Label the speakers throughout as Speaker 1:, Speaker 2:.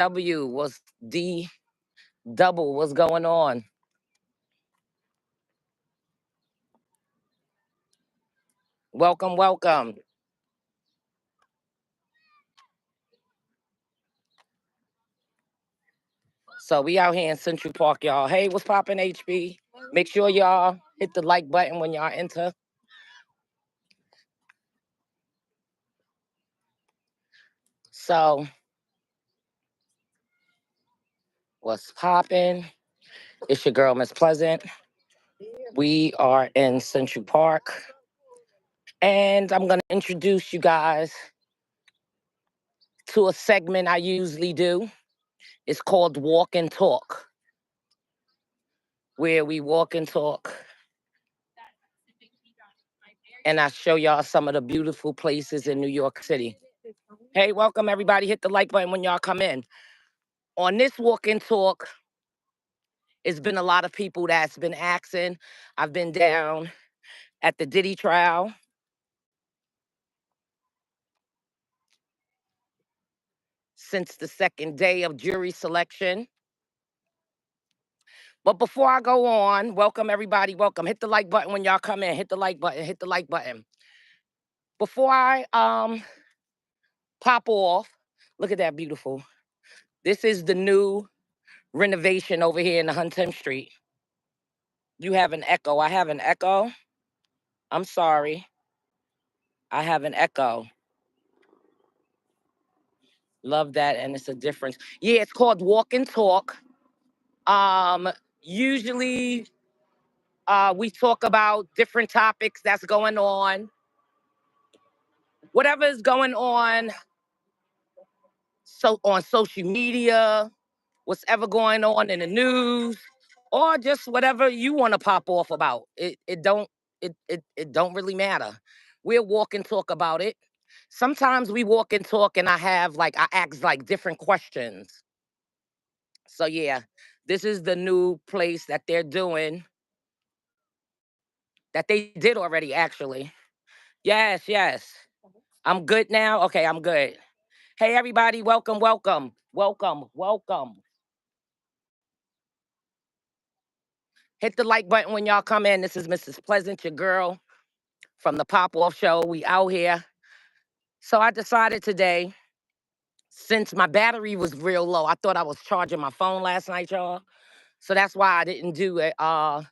Speaker 1: W was D double. What's going on? Welcome, welcome. So we out here in Central Park, y'all. Hey, what's poppin', HB? Make sure y'all hit the like button when y'all enter. So what's poppin'? It's your girl, Miss Pleasant. We are in Central Park, and I'm gonna introduce you guys to a segment I usually do. It's called Walk and Talk, where we walk and talk, and I show y'all some of the beautiful places in New York City. Hey, welcome everybody. Hit the like button when y'all come in. On this walk and talk, it's been a lot of people that's been asking. I've been down at the Diddy trial since the second day of jury selection. But before I go on, welcome everybody. Welcome. Hit the like button when y'all come in. Hit the like button. Hit the like button. Before I pop off, look at that beautiful. This is the new renovation over here in the Huntington Street. You have an echo. I have an echo. I'm sorry. I have an echo. Love that, and it's a difference. Yeah, it's called Walk and Talk. Usually, we talk about different topics that's going on, whatever is going on, so on social media, what's ever going on in the news, or just whatever you want to pop off about. It don't really matter. We'll walk and talk about it. Sometimes we walk and talk, and I ask like different questions. So yeah, this is the new place that they're doing, that they did already actually. Yes, yes. I'm good now. Okay, I'm good. Hey everybody, welcome, welcome, welcome, welcome. Hit the like button when y'all come in. This is Mrs. Pleasant, your girl from the Pop Off Show. We out here. So I decided today, since my battery was real low, I thought I was charging my phone last night, y'all. So that's why I didn't do a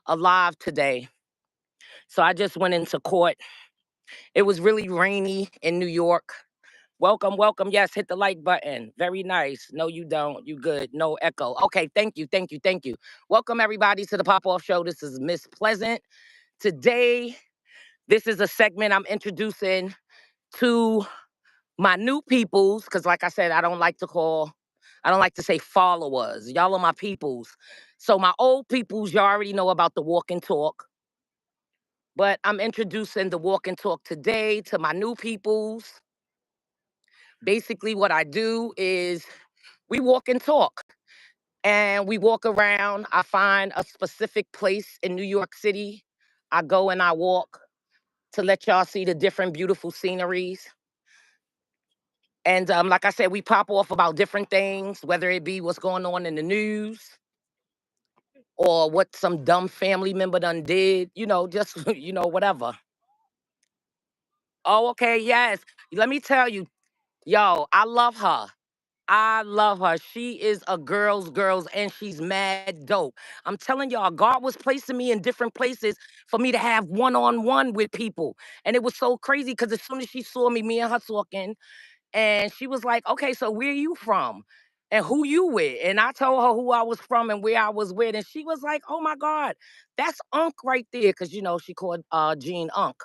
Speaker 1: live today. So I just went into court. It was really rainy in New York. Welcome, welcome. Yes, hit the like button. Very nice. No, you don't. You good. No echo. Okay, thank you, thank you, thank you. Welcome everybody to the Pop Off Show. This is Miss Pleasant. Today, this is a segment I'm introducing to my new peoples, because like I said, I don't like to say followers. Y'all are my peoples. So my old peoples, you already know about the walk and talk. But I'm introducing the walk and talk today to my new peoples. Basically, what I do is we walk and talk. And we walk around. I find a specific place in New York City. I go and I walk to let y'all see the different beautiful sceneries. And like I said, we pop off about different things, whether it be what's going on in the news or what some dumb family member done did, just, whatever. Oh, okay, yes. Let me tell you, yo, I love her. I love her. She is a girl's, and she's mad dope. I'm telling y'all, God was placing me in different places for me to have one-on-one with people. And it was so crazy because as soon as she saw me and her talking, and she was like, okay, so where you from? And who you with? And I told her who I was from and where I was with. And she was like, oh my God, that's Unc right there. Cause she called Gene Unc.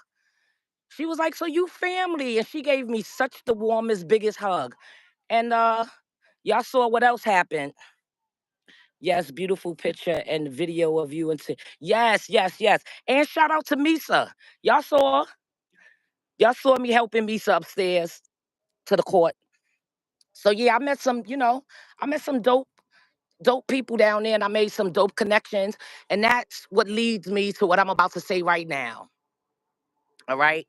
Speaker 1: She was like, so you family. And she gave me such the warmest, biggest hug. And y'all saw what else happened. Yes, beautiful picture and video of you and yes, yes, yes. And shout out to Misa. Y'all saw, y'all saw me helping Misa upstairs to the court. So yeah, I met some dope people down there and I made some dope connections. And that's what leads me to what I'm about to say right now. All right.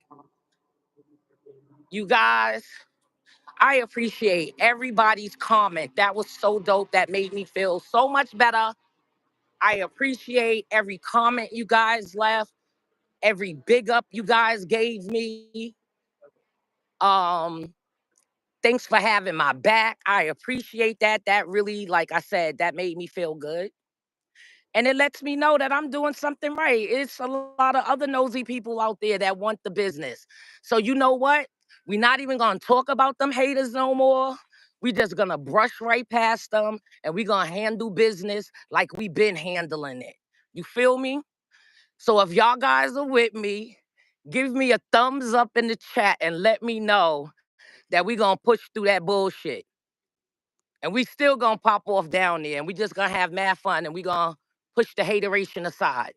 Speaker 1: You guys, I appreciate everybody's comment. That was so dope. That made me feel so much better. I appreciate every comment you guys left, every big up you guys gave me. Um, Thanks for having my back. I appreciate that. That really, like I said, that made me feel good. And it lets me know that I'm doing something right. It's a lot of other nosy people out there that want the business. So you know what? We're not even gonna talk about them haters no more. We just gonna brush right past them and we gonna handle business like we been handling it. You feel me? So if y'all guys are with me, give me a thumbs up in the chat and let me know that we gonna push through that bullshit. And we still gonna pop off down there and we just gonna have mad fun and we gonna push the hateration aside.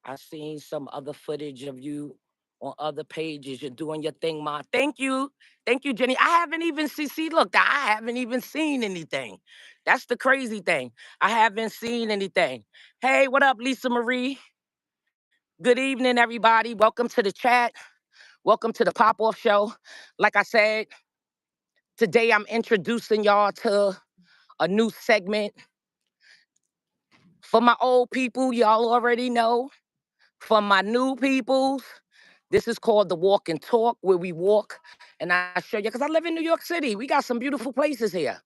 Speaker 1: I seen some other footage of you on other pages. You're doing your thing, Ma. Thank you. Thank you, Jenny. I haven't even see, look, I haven't even seen anything. That's the crazy thing. I haven't seen anything. Hey, what up, Lisa Marie? Good evening, everybody. Welcome to the chat. Welcome to the pop-off show. Like I said, today I'm introducing y'all to a new segment. For my old people, y'all already know. For my new peoples, this is called the walk and talk, where we walk and I show you, because I live in New York City. We got some beautiful places here.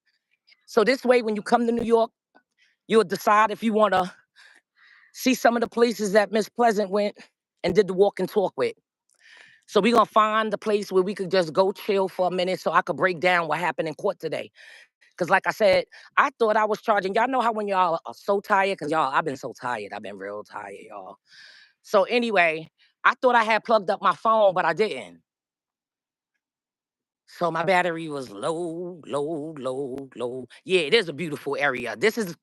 Speaker 1: So this way, when you come to New York, you'll decide if you want to see some of the places that Miss Pleasant went and did the walk and talk with. So we're going to find the place where we could just go chill for a minute so I could break down what happened in court today. Because like I said, I thought I was charging. Y'all know how when y'all are so tired, because y'all, I've been so tired. I've been real tired, y'all. So anyway, I thought I had plugged up my phone, but I didn't. So my battery was low, low, low, low. Yeah, it is a beautiful area. This is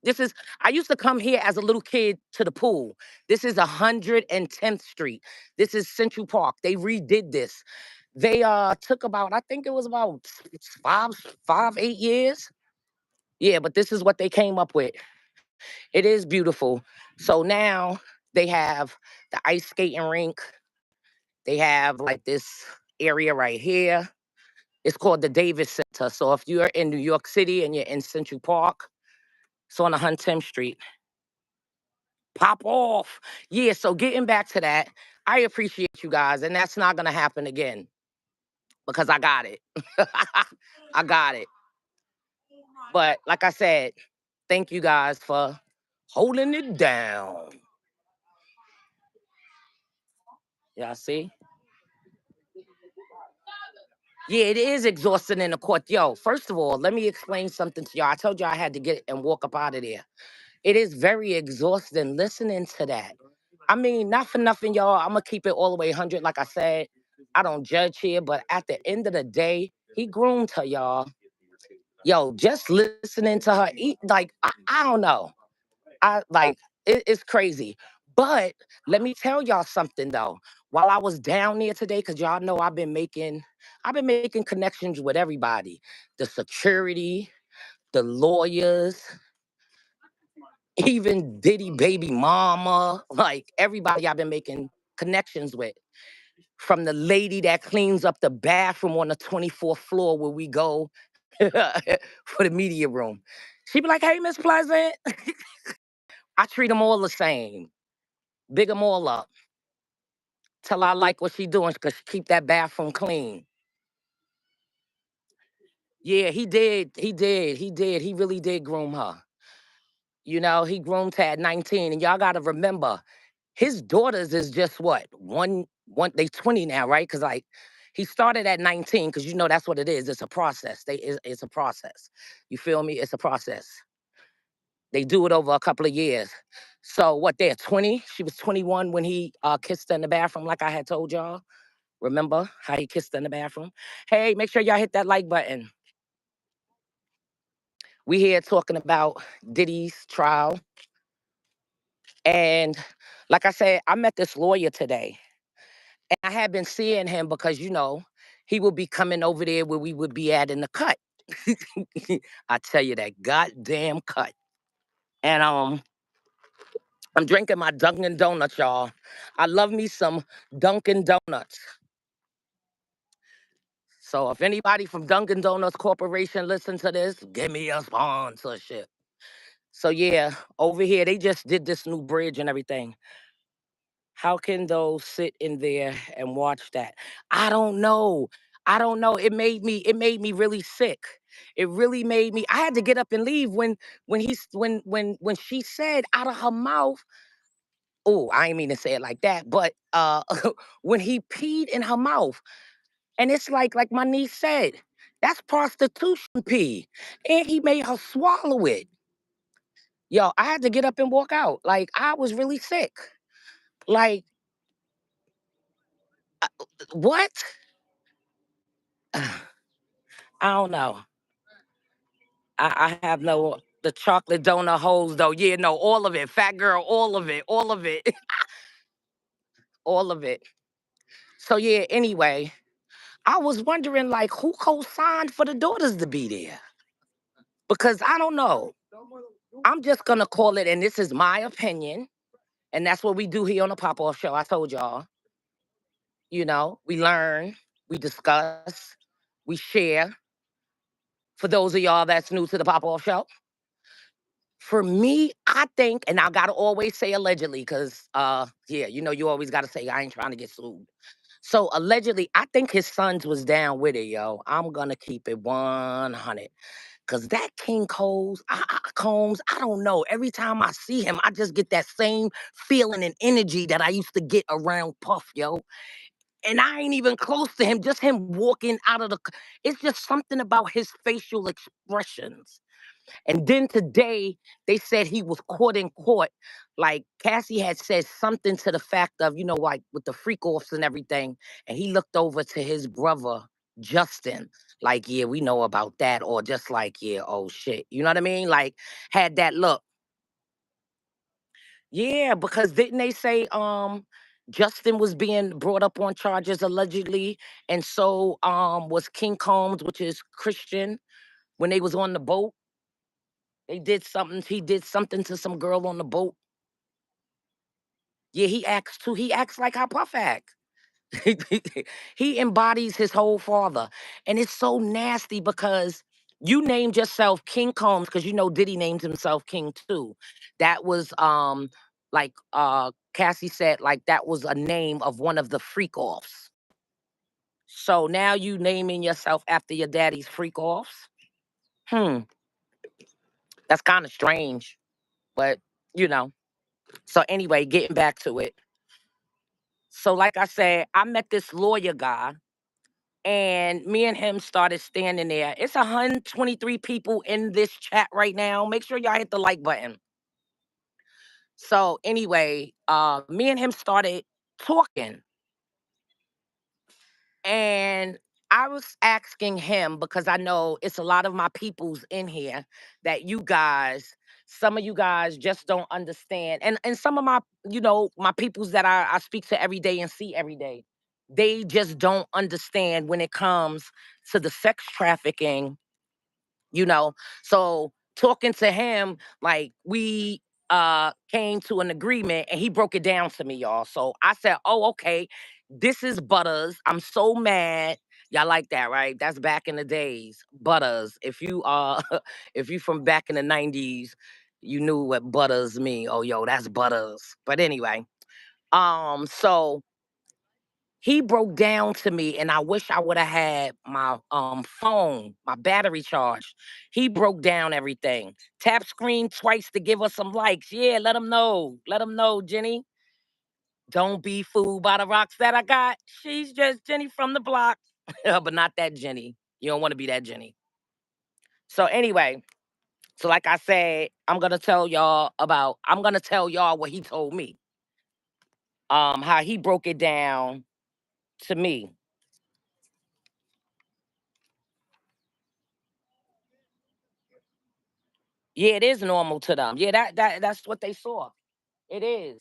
Speaker 1: I used to come here as a little kid to the pool. This is 110th Street. This is Central Park. They redid this. They took about, I think it was about five, 8 years. Yeah, but this is what they came up with. It is beautiful. So now they have the ice skating rink. They have like this area right here. It's called the Davis Center. So if you're in New York City and you're in Central Park, it's on 110th Street. Pop off. Yeah, so getting back to that, I appreciate you guys. And that's not going to happen again because I got it. I got it. But like I said, thank you guys for holding it down. Y'all see? Yeah, it is exhausting in the court. Yo, first of all, let me explain something to y'all. I told y'all I had to get and walk up out of there. It is very exhausting listening to that. I mean, not for nothing, y'all. I'm gonna keep it all the way 100. Like I said, I don't judge here, but at the end of the day, he groomed her, y'all. Yo, just listening to her eat, like I don't know. I like it's crazy. But let me tell y'all something though. While I was down there today, because y'all know I've been making connections with everybody, the security, the lawyers, even Diddy baby mama, like everybody I've been making connections with. From the lady that cleans up the bathroom on the 24th floor where we go for the media room. She be like, hey, Miss Pleasant. I treat them all the same. Big them all up. Tell her I like what she doing because she keep that bathroom clean. Yeah, he did. He did. He did. He really did groom her. You know, he groomed her at 19. And y'all got to remember, his daughters is just what? They 20 now, right? Because like he started at 19, because you know that's what it is. It's a process. It's a process. You feel me? It's a process. They do it over a couple of years. So what, they're 20? She was 21 when he kissed her in the bathroom, like I had told y'all. Remember how he kissed her in the bathroom? Hey, make sure y'all hit that like button. We here talking about Diddy's trial. And like I said, I met this lawyer today. And I had been seeing him because, you know, he would be coming over there where we would be at in the cut. I tell you that goddamn cut. And I'm drinking my Dunkin' Donuts, y'all. I love me some Dunkin' Donuts. So if anybody from Dunkin' Donuts Corporation listen to this, give me a sponsorship. So yeah, over here they just did this new bridge and everything. How can those sit in there and watch that? I don't know. I don't know. It made me really sick. It really made me. I had to get up and leave when she said out of her mouth. Oh, I ain't mean to say it like that, but when he peed in her mouth, and it's like my niece said, that's prostitution pee, and he made her swallow it. Yo, I had to get up and walk out. Like I was really sick. Like what? I don't know. I have no the chocolate donut holes though. Yeah, no, all of it. Fat girl, all of it, all of it, all of it. So yeah, anyway, I was wondering like who co-signed for the daughters to be there. Because I don't know. I'm just gonna call it, and this is my opinion, and that's what we do here on the Pop Off Show. I told y'all, we learn, we discuss, we share. For those of y'all that's new to the Pop Off Show, for me, I think, and I gotta always say allegedly, because yeah, you always gotta say I ain't trying to get sued. So allegedly, I think his sons was down with it, yo. I'm gonna keep it 100. Cause that King Combs, I don't know. Every time I see him, I just get that same feeling and energy that I used to get around Puff, yo. And I ain't even close to him. Just him walking out of it's just something about his facial expressions. And then today they said he was caught in court. Like Cassie had said something to the fact of, like with the freak offs and everything. And he looked over to his brother, Justin, like, yeah, we know about that. Or just like, yeah, oh shit. You know what I mean? Like had that look. Yeah, because didn't they say Justin was being brought up on charges allegedly, and so was King Combs, which is Christian, when they was on the boat. He did something to some girl on the boat. Yeah, he acts too. He acts like how Puff act. He embodies his whole father. And it's so nasty because you named yourself King Combs because Diddy named himself King too. That was like Cassie said, like that was a name of one of the freak offs. So now you naming yourself after your daddy's freak offs? Hmm, that's kind of strange. But you know. So anyway, getting back to it. So like I said, I met this lawyer guy and me and him started standing there. It's 123 people in this chat right now. Make sure y'all hit the like button. So anyway, me and him started talking, and I was asking him because I know it's a lot of my peoples in here that some of you guys just don't understand. And some of my peoples that I speak to every day and see every day, they just don't understand when it comes to the sex trafficking, you know. So talking to him, like we came to an agreement and he broke it down to me, y'all. So I said, oh, okay, this is Butters. I'm so mad. Y'all like that, right? That's back in the days. Butters. If you if you from back in the 90s, you knew what Butters mean. Oh, yo, that's Butters. But anyway, so he broke down to me, and I wish I would have had my phone, my battery charged. He broke down everything. Tap screen twice to give us some likes. Yeah, let him know. Let him know, Jenny. Don't be fooled by the rocks that I got. She's just Jenny from the block. But not that Jenny. You don't want to be that Jenny. So anyway, so like I said, I'm gonna tell y'all what he told me. How he broke it down to me. Yeah, it is normal to them. Yeah, that's what they saw. It is.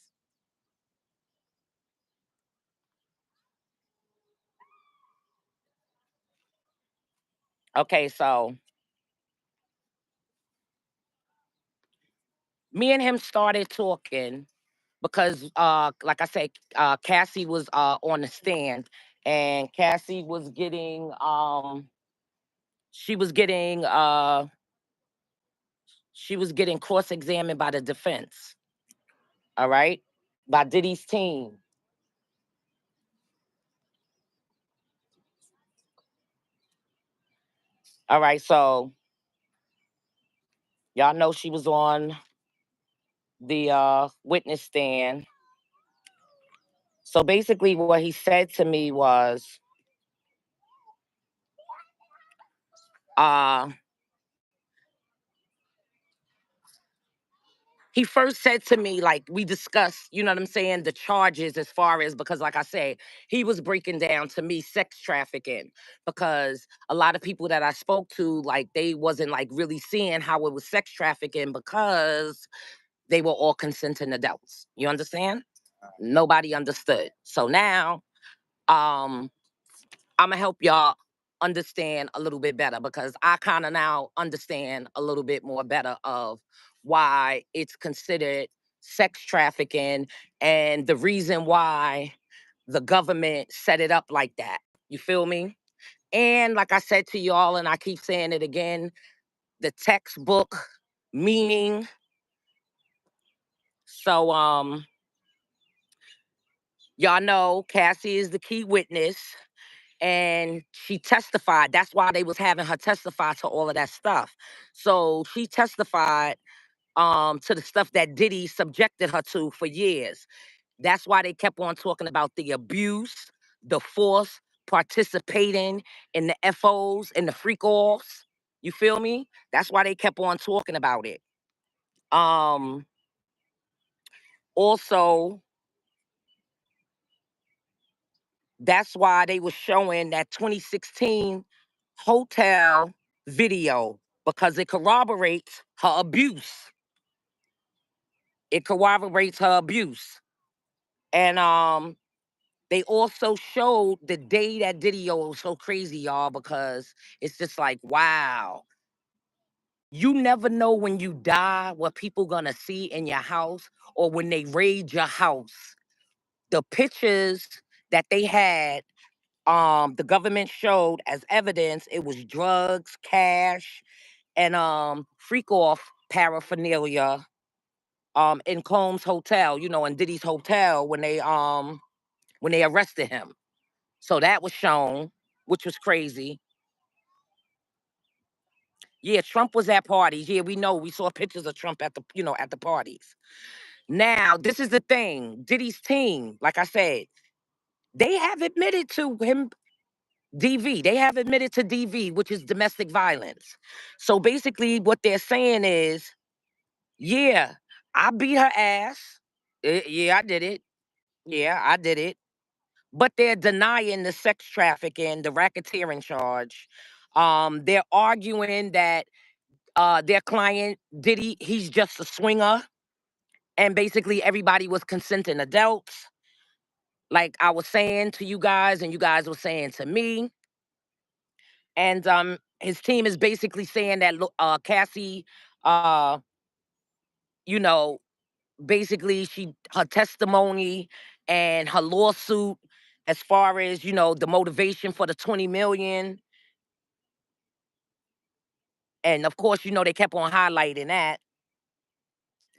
Speaker 1: Okay, so me and him started talking, because like I said, Cassie was on the stand, and Cassie was getting she was getting cross-examined by the defense, all right, by Diddy's team. All right, so y'all know she was on the witness stand. So basically what he said to me was, uh he first said to me, like, we discussed, you know what I'm saying, the charges, as far as, because like I said, he was breaking down to me sex trafficking, because a lot of people that I spoke to, like, they wasn't like really seeing how it was sex trafficking, because they were all consenting adults. You understand? Nobody understood. So now, um I'm gonna help y'all understand a little bit better, because I kind of now understand a little bit more better of why it's considered sex trafficking, and the reason why the government set it up like that. You feel me? And like I said to y'all, and I keep saying it again, the textbook meaning. So y'all know Cassie is the key witness, and she testified. That's why they was having her testify to all of that stuff. So she testified to the stuff that Diddy subjected her to for years. That's why they kept on talking about the abuse, the force, participating in the FOs and the freak offs. You feel me? That's why they kept on talking about it. Um Also, that's why they were showing that 2016 hotel video, because it corroborates her abuse. It corroborates her abuse. And they also showed the day that Diddy was so crazy, y'all, because it's just like, wow. You never know when you die what people gonna see in your house, or when they raid your house. The pictures that they had, the government showed as evidence, it was drugs, cash, and freak off paraphernalia in Combs Hotel, in Diddy's hotel, when they arrested him. So that was shown, which was crazy. Yeah, Trump was at parties. Yeah, we know. We saw pictures of Trump at the parties. Now, this is the thing. Diddy's team, like I said, they have admitted to him DV. They have admitted to DV, which is domestic violence. So basically, what they're saying is, yeah, I beat her ass. Yeah, I did it. Yeah, I did it. But they're denying the sex trafficking, the racketeering charge. They're arguing that their client, Diddy, he's just a swinger. And basically, everybody was consenting adults. Like I was saying to you guys, and you guys were saying to me. And his team is basically saying that Cassie, uh, you know, basically her testimony and her lawsuit, as far as the motivation for the 20 million, and of course they kept on highlighting that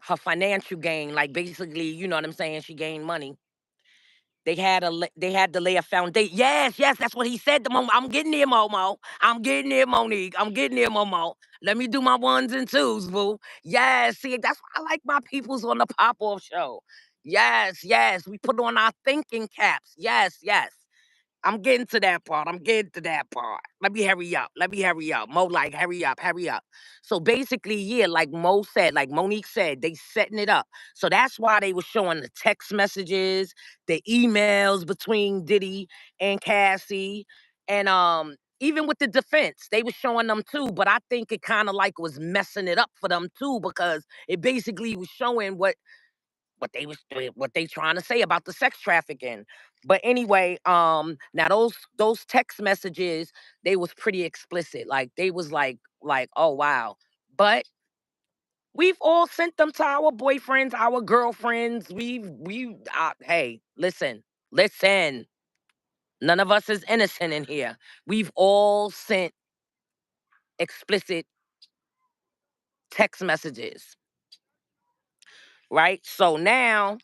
Speaker 1: her financial gain, like basically, you know what I'm saying, she gained money. They had to lay a foundation. Yes, yes, that's what he said. The moment I'm getting there, Momo. I'm getting there, Monique. I'm getting there, Momo. Let me do my ones and twos, boo. Yes, see, that's why I like my peoples on the pop off show. Yes, yes, we put on our thinking caps. Yes, yes. I'm getting to that part. I'm getting to that part. Let me hurry up. Let me hurry up. Mo, like, hurry up, hurry up. So basically, yeah, like Mo said, like Monique said, they setting it up. So that's why they were showing the text messages, the emails between Diddy and Cassie. And even with the defense, they were showing them too. But I think it kind of like was messing it up for them too, because it basically was showing what they trying to say about the sex trafficking. But anyway, now those text messages, they was pretty explicit. Like they was like, oh wow. But We've all sent them to our boyfriends, our girlfriends. Hey, listen. None of us is innocent in here. We've all sent explicit text messages, right? So now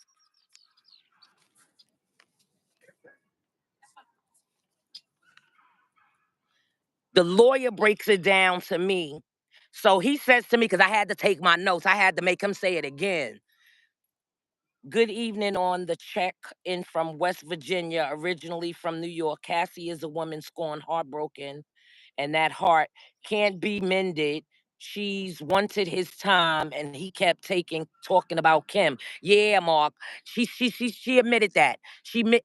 Speaker 1: the lawyer breaks it down to me. So he says to me, because I had to take my notes, I had to make him say it again. Good evening on the check in from West Virginia, originally from New York. Cassie is a woman scorned, heartbroken, and that heart can't be mended. She's wanted his time, and he kept talking about Kim. Yeah, Mark. She admitted that.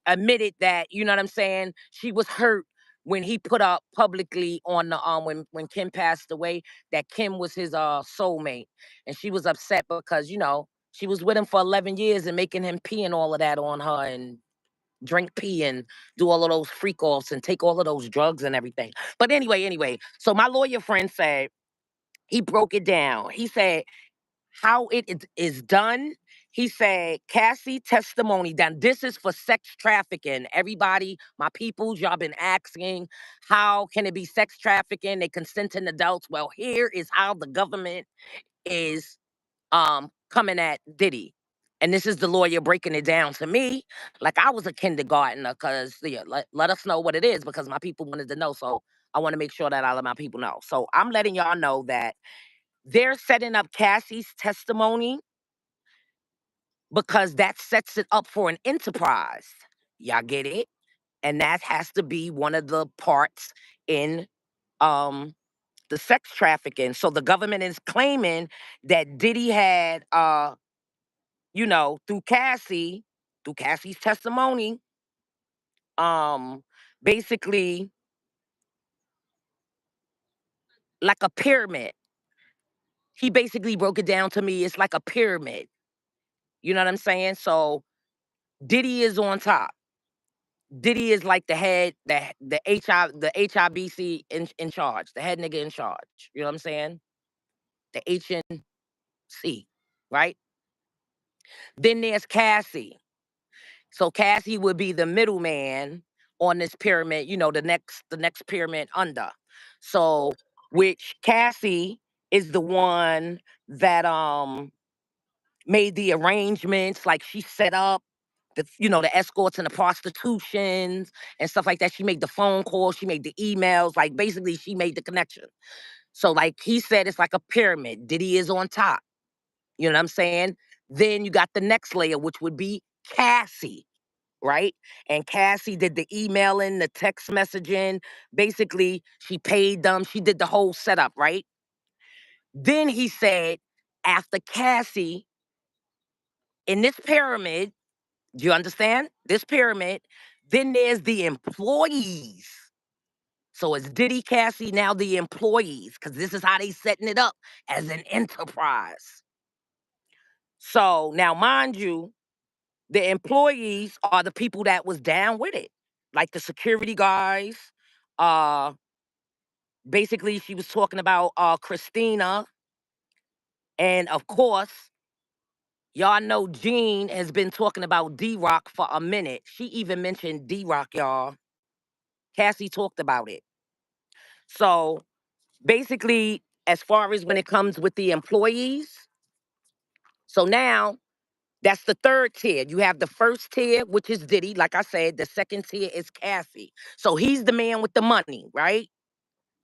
Speaker 1: Admitted that. You know what I'm saying? She was hurt when he put up publicly on the when Kim passed away that Kim was his soulmate, and she was upset because she was with him for 11 years and making him pee and all of that on her and drink pee and do all of those freak offs and take all of those drugs and everything. But anyway, so my lawyer friend said he broke it down. He said how is done. He said Cassie testimony done. This is for sex trafficking. Everybody, my peoples, y'all been asking how can it be sex trafficking? They consenting adults. Well, here is how the government is coming at Diddy. And this is the lawyer breaking it down to me like I was a kindergartner because yeah, let us know what it is because my people wanted to know. So I want to make sure that all of my people know. So I'm letting y'all know that they're setting up Cassie's testimony because that sets it up for an enterprise. Y'all get it? And that has to be one of the parts in um the sex trafficking. So the government is claiming that Diddy had through Cassie's testimony, um, basically like a pyramid. He basically broke it down to me. It's like a pyramid. You know what I'm saying? So Diddy is on top. Diddy is like the head, the HIBC in charge, the head nigga in charge. You know what I'm saying? The HNC, right? Then there's Cassie. So Cassie would be the middleman on this pyramid, the next pyramid under. So which Cassie is the one that made the arrangements, like she set up the escorts and the prostitutions and stuff like that. She made the phone calls, she made the emails, like basically she made the connection. So like he said it's like a pyramid. Diddy is on top. You know what I'm saying? Then you got the next layer, which would be Cassie, right? And Cassie did the emailing, the text messaging. Basically, she paid them. She did the whole setup, right? Then he said, after Cassie, in this pyramid, do you understand? This pyramid, then there's the employees. So it's Diddy, Cassie, now the employees, because this is how they setting it up as an enterprise. So now, mind you, the employees are the people that was down with it, like the security guys. Uh, Basically, she was talking about Christina, and of course, y'all know Jean has been talking about D-Rock for a minute. She even mentioned D-Rock, y'all. Cassie talked about it. So basically, as far as when it comes with the employees, so now that's the third tier. You have the first tier, which is Diddy. Like I said, the second tier is Cassie. So he's the man with the money, right?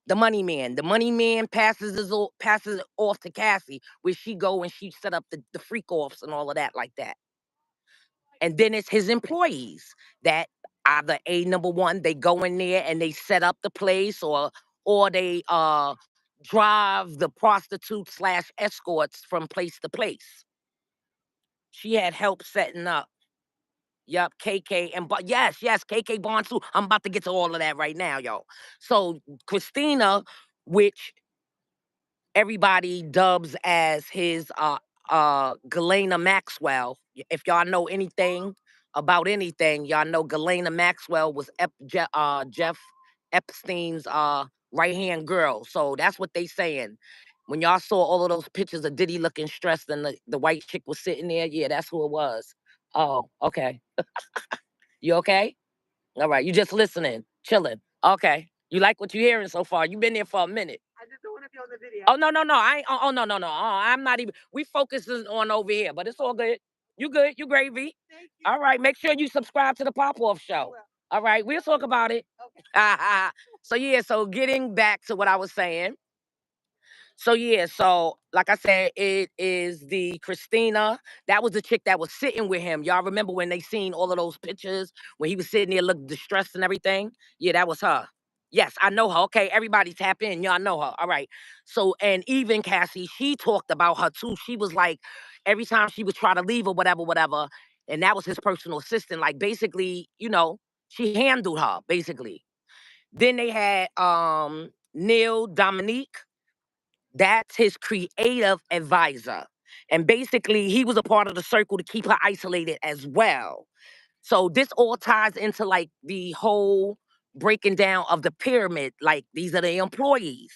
Speaker 1: The money man. The money man passes it off to Cassie, where she go and she set up the freak offs and all of that like that. And then it's his employees that either a number one, they go in there and they set up the place, or they drive the prostitutes slash escorts from place to place. She had help setting up. Yup, KK but yes, KK Bond too. I'm about to get to all of that right now, yo. So Christina, which everybody dubs as his Galena Maxwell. If y'all know anything about anything, y'all know Galena Maxwell was Jeff Epstein's right hand girl. So that's what they saying. When y'all saw all of those pictures of Diddy looking stressed and the white chick was sitting there, yeah, that's who it was. Oh, okay. You okay? All right. You just listening, chilling. Okay. You like what you're hearing so far? You've been there for a minute. I just don't want to be on the video. Oh no, no, no. I ain't no, no, no. I'm not even we focusing on over here, but it's all good. You good, you gravy. Thank you. All right. Make sure you subscribe to the Pop Off Show. All right, we'll talk about it. Okay. So yeah, so getting back to what I was saying. So yeah, so like I said, it is the Christina. That was the chick that was sitting with him. Y'all remember when they seen all of those pictures when he was sitting there looking distressed and everything? Yeah, that was her. Yes, I know her. Okay, everybody tap in. Y'all know her. All right. So and even Cassie, she talked about her too. She was like, every time she would try to leave or whatever, whatever, and that was his personal assistant. Like basically, she handled her basically. Then they had Neil Dominique. That's his creative advisor. And basically, he was a part of the circle to keep her isolated as well. So this all ties into like the whole breaking down of the pyramid. Like these are the employees.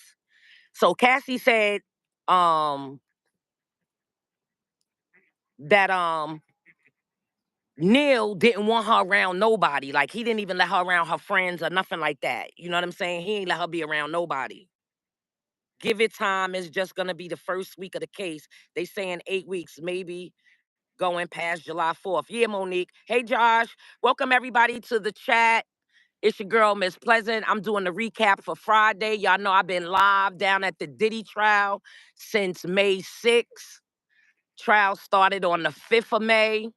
Speaker 1: So Cassie said um that Neil didn't want her around nobody. Like he didn't even let her around her friends or nothing like that. You know what I'm saying? He ain't let her be around nobody. Give it time. It's just gonna be the first week of the case. They saying 8 weeks, maybe going past July 4th. Yeah, Monique. Hey, Josh. Welcome everybody to the chat. It's your girl, Miss Pleasant. I'm doing the recap for Friday. Y'all know I've been live down at the Diddy trial since May 6th. Trial started on the 5th of May.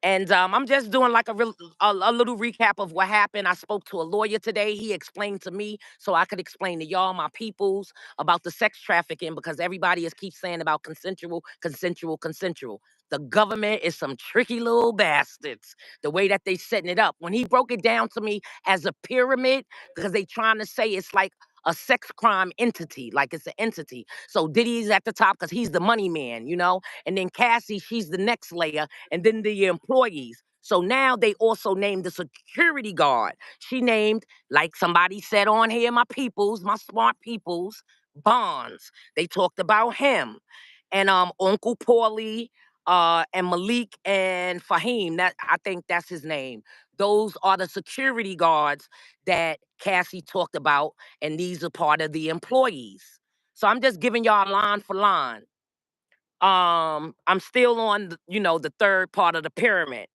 Speaker 1: And I'm just doing like a little recap of what happened. I spoke to a lawyer today. He explained to me so I could explain to y'all, my peoples, about the sex trafficking because everybody is keeps saying about consensual, consensual, consensual. The government is some tricky little bastards. The way that they setting it up. When he broke it down to me as a pyramid, because they trying to say it's like a sex crime entity, like it's an entity. So Diddy's at the top because he's the money man. And then Cassie, she's the next layer and then the employees. So now they also named the security guard. She named, like somebody said on here, my peoples, my smart peoples, Bonds. They talked about him. And Uncle Paulie, and Malik and Fahim. That I think that's his name. Those are the security guards that Cassie talked about, and these are part of the employees. So I'm just giving y'all line for line. I'm still on the third part of the pyramid,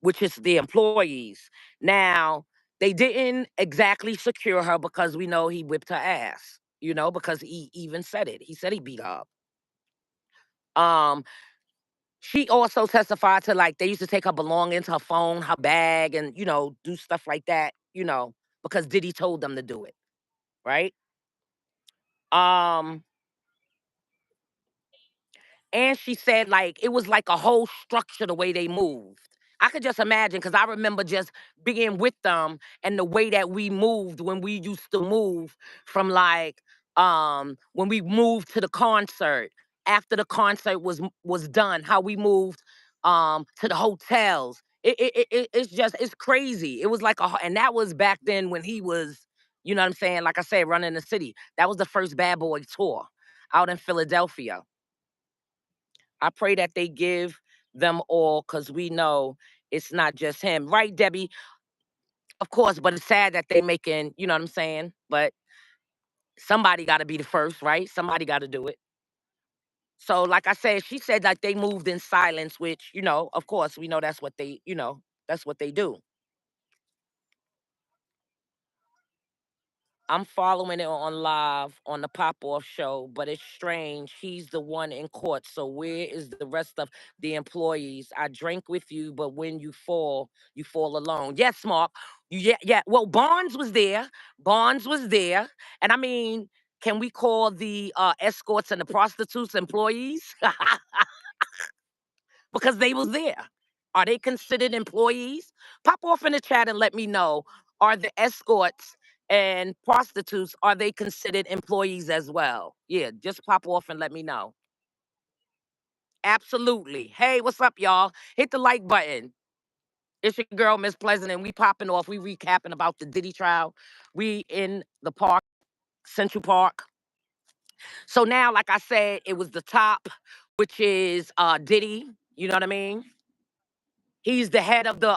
Speaker 1: which is the employees. Now, they didn't exactly secure her because we know he whipped her ass, because he even said it. He said he beat her up. Um, she also testified to like they used to take her belongings, her phone, her bag, and do stuff like that, because Diddy told them to do it, right? Um, And she said, like, it was like a whole structure the way they moved. I could just imagine because I remember just being with them and the way that we moved when we used to move from like when we moved to the concert after the concert was done, how we moved to the hotels. It's just it's crazy. It was like and that was back then when he was, you know what I'm saying? Like I said, running the city. That was the first Bad Boy tour out in Philadelphia. I pray that they give them all because we know it's not just him. Right, Debbie? Of course, but it's sad that they making, you know what I'm saying? But somebody got to be the first, right? Somebody got to do it. So, like I said, she said that they moved in silence, which, of course, we know that's what that's what they do. I'm following it on live on the Pop Off show, but it's strange. He's the one in court. So where is the rest of the employees? I drank with you, but when you fall alone. Yes, Mark. Yeah, yeah. Well, Barnes was there. Barnes was there. And I mean, can we call the escorts and the prostitutes employees? Because they was there. Are they considered employees? Pop off in the chat and let me know. Are the escorts and prostitutes, are they considered employees as well? Yeah, just pop off and let me know. Absolutely. Hey, what's up, y'all? Hit the like button. It's your girl, Miss Pleasant, and we popping off. We recapping about the Diddy trial. We in the park, Central Park. So now, like I said, it was the top, which is Diddy. You know what I mean? He's the head of the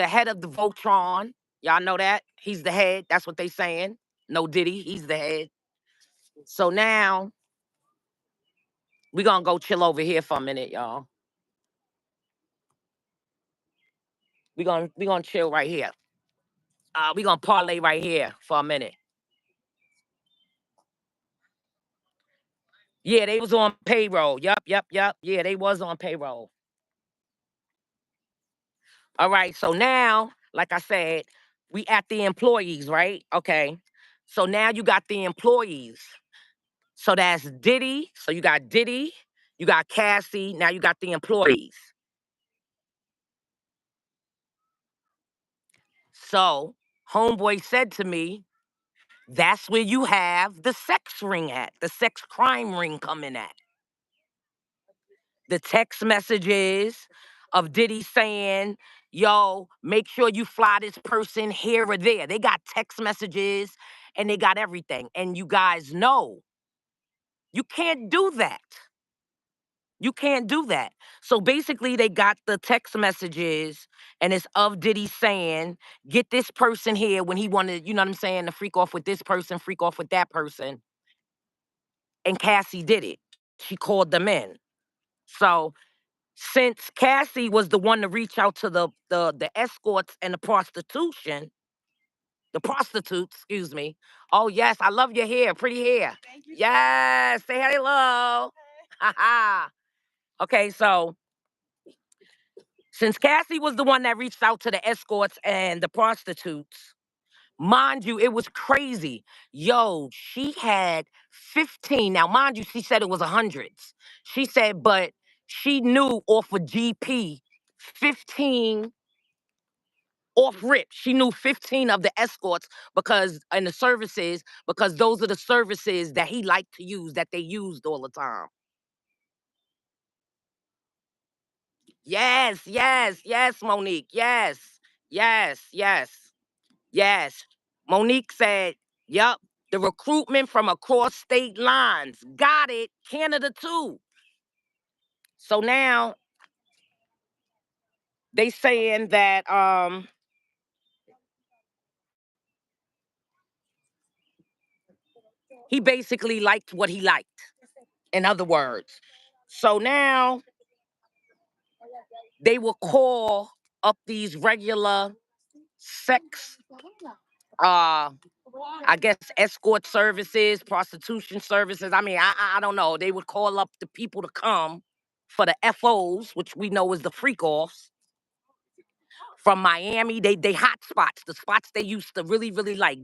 Speaker 1: head of the Voltron. Y'all know that? He's the head. That's what they saying. No Diddy, he's the head. So now we gonna go chill over here for a minute, y'all. We gonna chill right here. We gonna parlay right here for a minute. Yeah, they was on payroll. Yup, yup, yup. Yeah, they was on payroll. All right. So now, like I said, we at the employees, right? Okay. So now you got the employees. So that's Diddy. So you got Diddy, you got Cassie. Now you got the employees. So homeboy said to me, that's where you have the sex ring at, the sex crime ring coming at. The text messages of Diddy saying, yo, make sure you fly this person here or there. They got text messages and they got everything. And you guys know you can't do that. You can't do that. So basically, they got the text messages and it's of Diddy saying, get this person here when he wanted, you know what I'm saying, to freak off with this person, freak off with that person. And Cassie did it. She called them in. So since Cassie was the one to reach out to the escorts and the prostitutes, excuse me. Oh yes, I love your hair, pretty hair. Thank you. Yes, say hello. Haha. Okay, so since Cassie was the one that reached out to the escorts and the prostitutes, mind you, it was crazy. Yo, she had 15. Now, mind you, she said it was hundreds. She said, but she knew off of GP 15 off rip. She knew 15 of the escorts because and the services, because those are the services that he liked to use, that they used all the time. Yes, yes, yes, Monique. Yes, yes, yes, yes. Monique said, yup, the recruitment from across state lines. Got it. Canada too. So now they saying that he basically liked what he liked, in other words. So now they will call up these regular sex uh I guess escort services, prostitution services. I mean, I don't know. They would call up the people to come for the FOs, which we know is the freak offs from Miami. They hot spots, the spots they used to really, really like.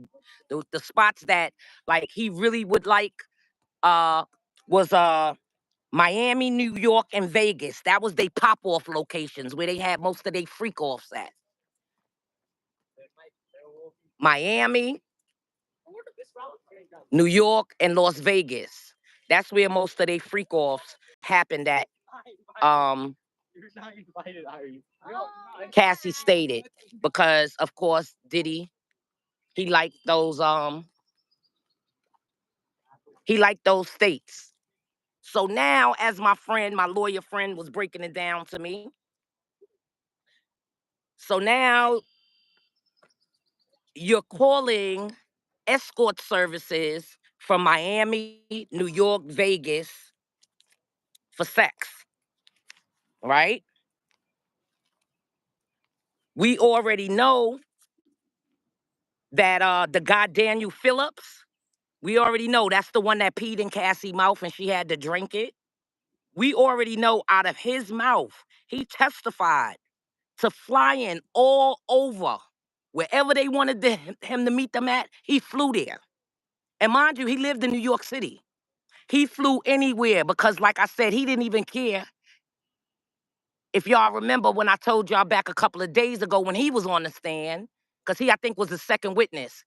Speaker 1: The spots that like he really would like uh was Miami, New York, and Vegas. That was they pop off locations where they had most of their freak offs at. Miami, New York, and Las Vegas. That's where most of their freak offs happened at. Um, Cassie stated because, of course, Diddy he he liked those states. So now, as my friend, my lawyer friend, was breaking it down to me. So now you're calling escort services from Miami, New York, Vegas for sex, right? We already know that the guy Daniel Phillips, we already know that's the one that peed in Cassie's mouth and she had to drink it. We already know out of his mouth, he testified to flying all over wherever they wanted him to meet them at. He flew there. And mind you, he lived in New York City. He flew anywhere because, like I said, he didn't even care. If y'all remember when I told y'all back a couple of days ago when he was on the stand, because he, I think, was the second witness,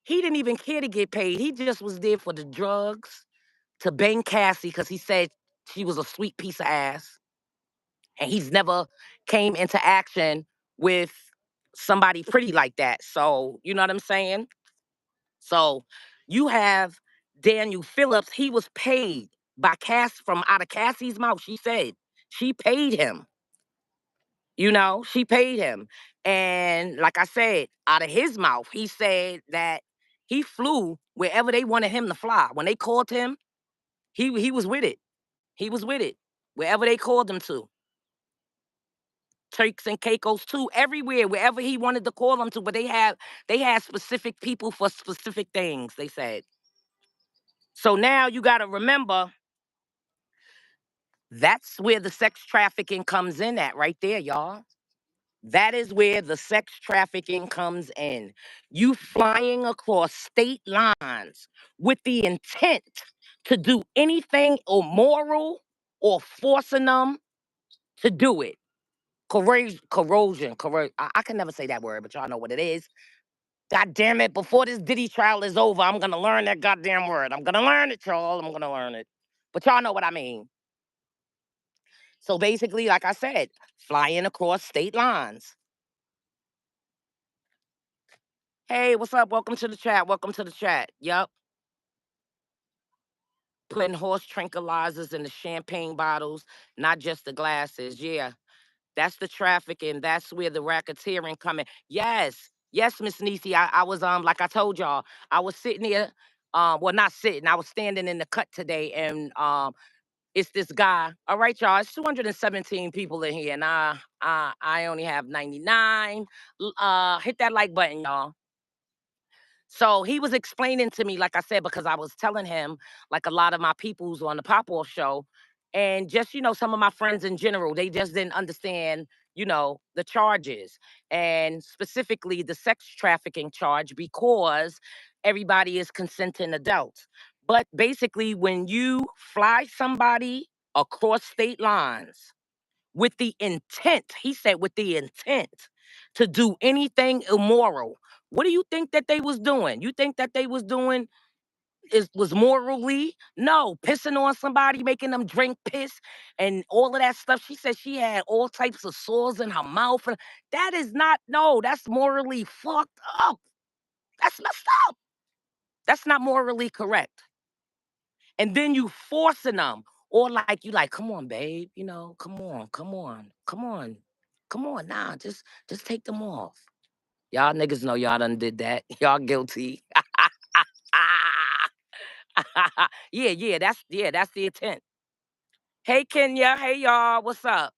Speaker 1: he didn't even care to get paid. He just was there for the drugs, to bang Cassie, because he said she was a sweet piece of ass. And he's never came into action with somebody pretty like that. So, you know what I'm saying? So you have Daniel Phillips, he was paid by Cass from out of Cassie's mouth. She said she paid him. She paid him. And like I said, out of his mouth, he said that he flew wherever they wanted him to fly. When they called him, he was with it. He was with it. Wherever they called him to. Turks and Caicos too, everywhere, wherever he wanted to call them to, but they had specific people for specific things, they said. So now you gotta remember that's where the sex trafficking comes in at right there, y'all. That is where the sex trafficking comes in. You flying across state lines with the intent to do anything immoral or forcing them to do it. I can never say that word, but y'all know what it is. God damn it, before this Diddy trial is over, I'm gonna learn that goddamn word. I'm gonna learn it, y'all. I'm gonna learn it. But y'all know what I mean. So basically, like I said, flying across state lines. Hey, what's up? Welcome to the chat. Welcome to the chat. Yup. Putting horse tranquilizers in the champagne bottles, not just the glasses. Yeah. That's the trafficking. That's where the racketeering coming. Yes. Yes, Miss Niecy. I was like I told y'all, I was sitting here, well, not sitting, I was standing in the cut today, and it's this guy. All right, y'all. It's 217 people in here, and I only have 99. Hit that like button, y'all. So he was explaining to me, like I said, because I was telling him, like a lot of my peoples on the Pop Off show, and just, some of my friends in general, they just didn't understand, the charges, and specifically the sex trafficking charge, because everybody is consenting adults. But basically, when you fly somebody across state lines with the intent, he said, with the intent to do anything immoral. What do you think that they was doing? You think that they was doing was morally? No, pissing on somebody, making them drink piss and all of that stuff. She said she had all types of sores in her mouth. And that is not, no, that's morally fucked up. That's messed up. That's not morally correct. And then you forcing them, or like you like, come on, babe, come on, come on, come on, come on, nah, just take them off. Y'all niggas know y'all done did that. Y'all guilty. Yeah, that's the intent. Hey Kenya, hey y'all, what's up?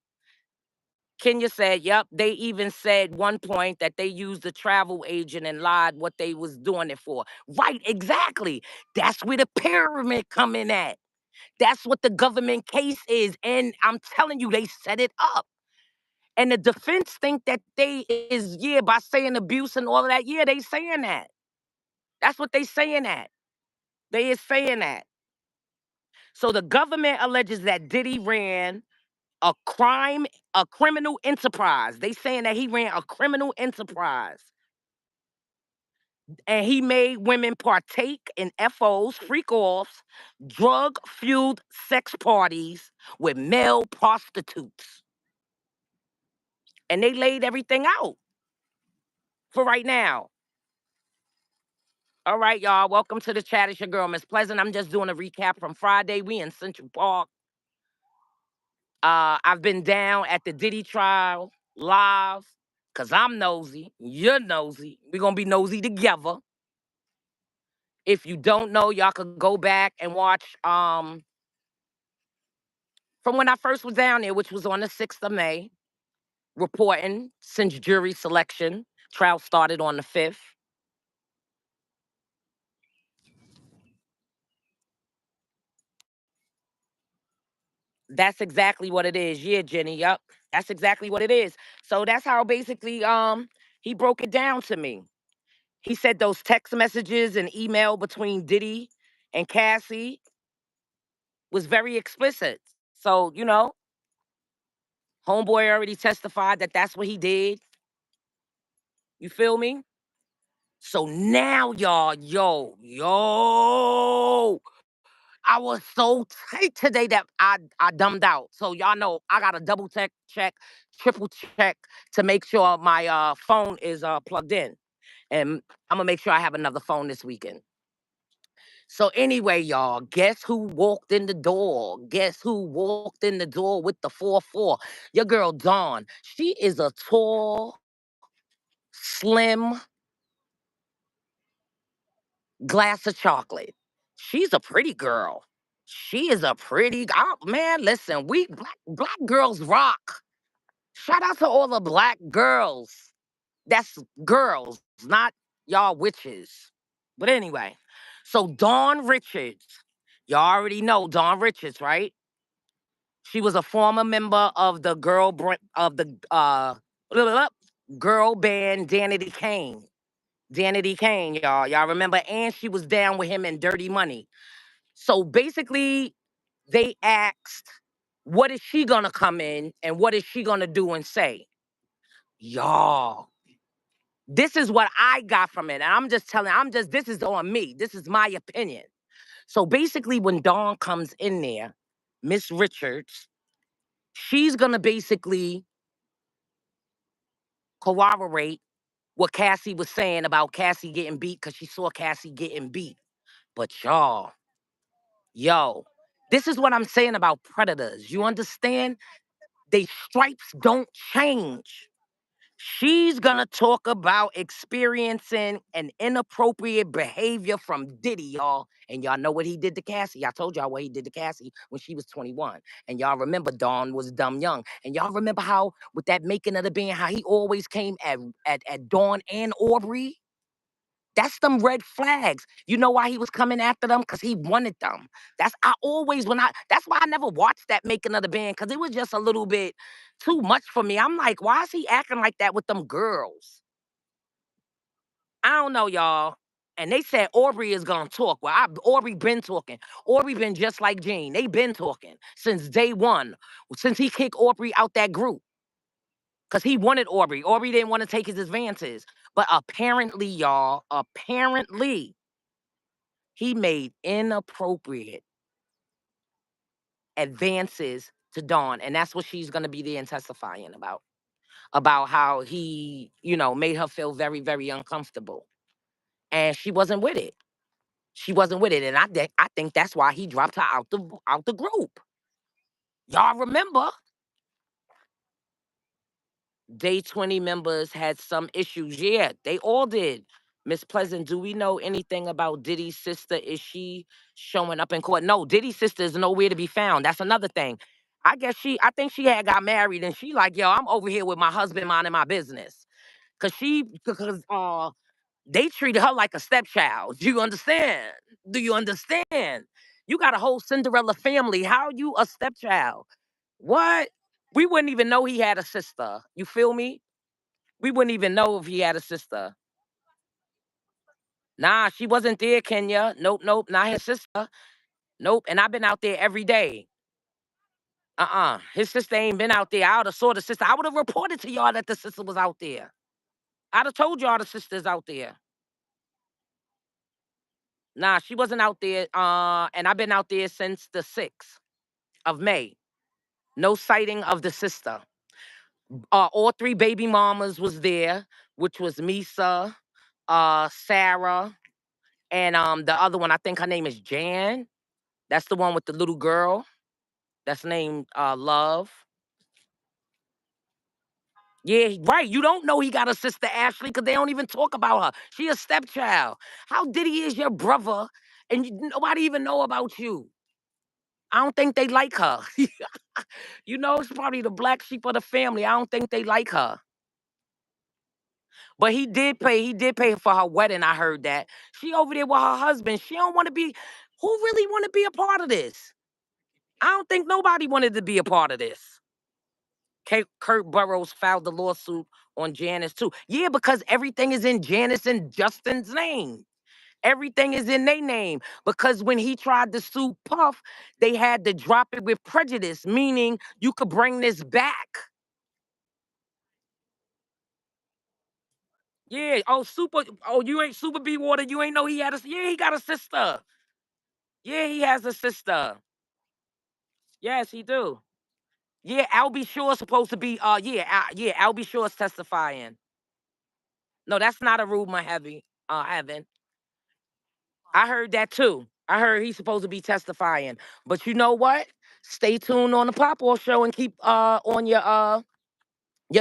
Speaker 1: Kenya said, yep, they even said one point that they used a travel agent and lied what they was doing it for. Right, exactly. That's where the pyramid come in at. That's what the government case is. And I'm telling you, they set it up. And the defense think that they is, yeah, by saying abuse and all of that. Yeah, they saying that. That's what they saying that. They is saying that. So the government alleges that Diddy ran a criminal enterprise. They saying that he ran a criminal enterprise. And he made women partake in FOs, freak offs, drug fueled sex parties with male prostitutes. And they laid everything out for right now. All right, y'all. Welcome to the chat. It's your girl, Miss Pleasant. I'm just doing a recap from Friday. We in Central Park. I've been down at the Diddy trial live because I'm nosy. You're nosy. We're going to be nosy together. If you don't know, y'all could go back and watch from when I first was down there, which was on the 6th of May, reporting since jury selection. Trial started on the 5th. That's exactly what it is. Yeah, Jenny. Yup. That's exactly what it is. So that's how basically he broke it down to me. He said those text messages and email between Diddy and Cassie was very explicit. So, homeboy already testified that that's what he did. You feel me? So now, y'all, yo, I was so tight today that I dumbed out. So y'all know I got to double check, triple check to make sure my phone is plugged in. And I'm gonna make sure I have another phone this weekend. So anyway, y'all, guess who walked in the door? Guess who walked in the door with the 4-4? Your girl Dawn. She is a tall, slim glass of chocolate. She's a pretty girl. She is a pretty man. Listen, we black girls rock. Shout out to all the black girls. That's girls, not y'all witches. But anyway, so Dawn Richards, y'all already know Dawn Richards, right? She was a former member of the girl band Danity Kane. Danity Kane, y'all. Y'all remember? And she was down with him in Dirty Money. So basically, they asked, what is she gonna come in and what is she gonna do and say? Y'all, this is what I got from it. And this is on me. This is my opinion. So basically, when Dawn comes in there, Miss Richards, she's gonna basically corroborate what Cassie was saying about Cassie getting beat because she saw Cassie getting beat. But y'all, yo, this is what I'm saying about predators. You understand? They stripes don't change. She's gonna talk about experiencing an inappropriate behavior from Diddy, y'all. And y'all know what he did to Cassie. I told y'all what he did to Cassie when she was 21. And y'all remember Dawn was dumb young. And y'all remember how, with that making of the band, how he always came at Dawn and Aubrey? That's them red flags. You know why he was coming after them? Because he wanted them. That's why I never watched that making of the band, because it was just a little bit too much for me. I'm like, why is he acting like that with them girls? I don't know, y'all. And they said Aubrey is gonna talk. Well, Aubrey been talking. Aubrey been just like Gene. They been talking since day one, since he kicked Aubrey out that group. Because he wanted Aubrey. Aubrey didn't want to take his advances. But apparently, y'all, apparently, he made inappropriate advances to Dawn. And that's what she's going to be there and testifying about how he, made her feel very, very uncomfortable. And she wasn't with it. She wasn't with it. And I think that's why he dropped her out the group. Y'all remember? Day 20 members had some issues. Yeah, they all did. Miss Pleasant, do we know anything about Diddy's sister? Is she showing up in court? No, Diddy's sister is nowhere to be found. That's another thing. I think she had got married and she like, yo, I'm over here with my husband minding my business. Because they treated her like a stepchild. Do you understand? Do you understand? You got a whole Cinderella family. How you a stepchild? What? We wouldn't even know he had a sister. You feel me? We wouldn't even know if he had a sister. Nah, she wasn't there, Kenya. Nope, nope, not his sister. Nope. And I've been out there every day. His sister ain't been out there. I would have saw the sister. I would have reported to y'all that the sister was out there. I'd have told y'all the sister's out there. Nah, she wasn't out there. And I've been out there since the 6th of May. No sighting of the sister. All 3 baby mamas was there, which was Misa, Sarah, and the other one, I think her name is Jan. That's the one with the little girl. That's named Love. Yeah, right. You don't know he got a sister Ashley because they don't even talk about her. She a stepchild. How Diddy is your brother and nobody even know about you? I don't think they like her. It's probably the black sheep of the family. I don't think they like her. But he did pay for her wedding. I heard that. She over there with her husband. She don't want to be, who really want to be a part of this? I don't think nobody wanted to be a part of this. Kurt Burrows filed the lawsuit on Janice too. Yeah, because everything is in Janice and Justin's name. Everything is in their name. Because when he tried to sue Puff, they had to drop it with prejudice, meaning you could bring this back. Yeah. You ain't Super B Water. You ain't know he had yeah, he got a sister. Yeah, he has a sister. Yes, he do. Yeah, Albie Shaw's supposed to be Albie Shaw's testifying. No, that's not a rumor, Heaven. I heard that too. I heard he's supposed to be testifying. But you know what? Stay tuned on the Pop Off show and keep on your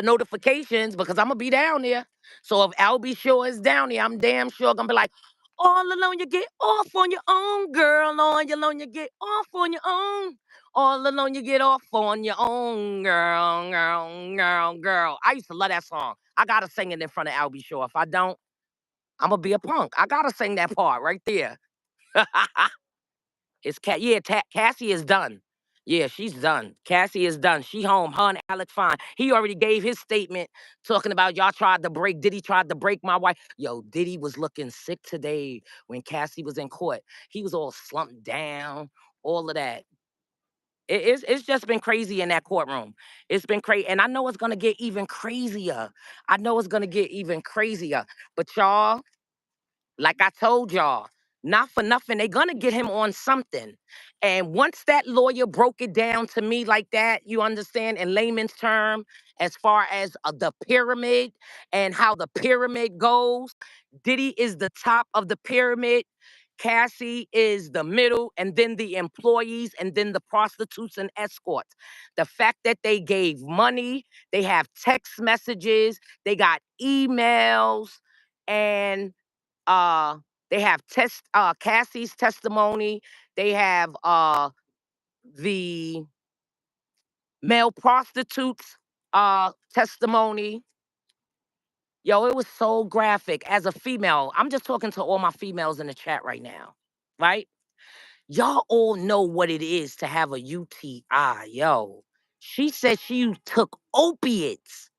Speaker 1: notifications because I'm gonna be down there. So if Albie Shore is down there, I'm damn sure gonna be like, all alone you get off on your own, girl. All alone you get off on your own. All alone you get off on your own, girl, girl, girl, girl. I used to love that song. I gotta sing it in front of Albie Shore. If I don't, I'm gonna be a punk. I gotta sing that part right there. It's Cat. Yeah, Cassie is done. Yeah, she's done. Cassie is done. She home. Her and Alex fine. He already gave his statement talking about y'all tried to break. Diddy tried to break my wife. Yo, Diddy was looking sick today when Cassie was in court. He was all slumped down. All of that. It's just been crazy in that courtroom. It's been crazy, and I know it's gonna get even crazier. I know it's gonna get even crazier. But y'all, like I told y'all, not for nothing, they're gonna get him on something. And once that lawyer broke it down to me like that, you understand, in layman's term, as far as the pyramid and how the pyramid goes, Diddy is the top of the pyramid. Cassie is the middle, and then the employees, and then the prostitutes and escorts. The fact that they gave money, they have text messages, they got emails, and uh they have Cassie's testimony. They have the male prostitutes testimony. Yo, it was so graphic. As a female, I'm just talking to all my females in the chat right now, right? Y'all all know what it is to have a UTI. Yo, she said she took opiates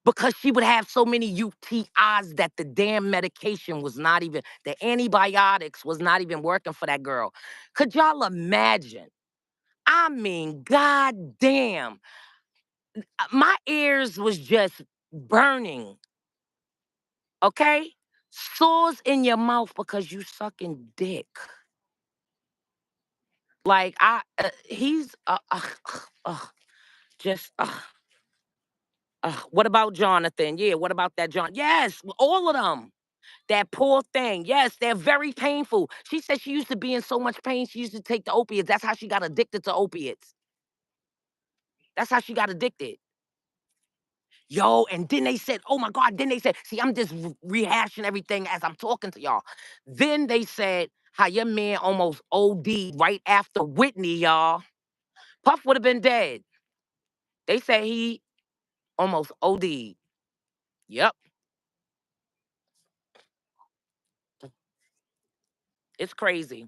Speaker 1: because she would have so many UTIs that the damn medication was not even, the antibiotics was not even working for that girl. Could y'all imagine? I mean, goddamn. My ears was just burning, okay? Sores in your mouth because you sucking dick. Like, he's, just, what about Jonathan? Yeah, what about that John? Yes, all of them. That poor thing. Yes, they're very painful. She said she used to be in so much pain, she used to take the opiates. That's how she got addicted to opiates. That's how she got addicted. Yo, and then they said, oh my God, then they said, see, I'm just rehashing everything as I'm talking to y'all. Then they said how your man almost OD'd right after Whitney, y'all. Puff would have been dead. They said he almost OD'd. Yep, it's crazy.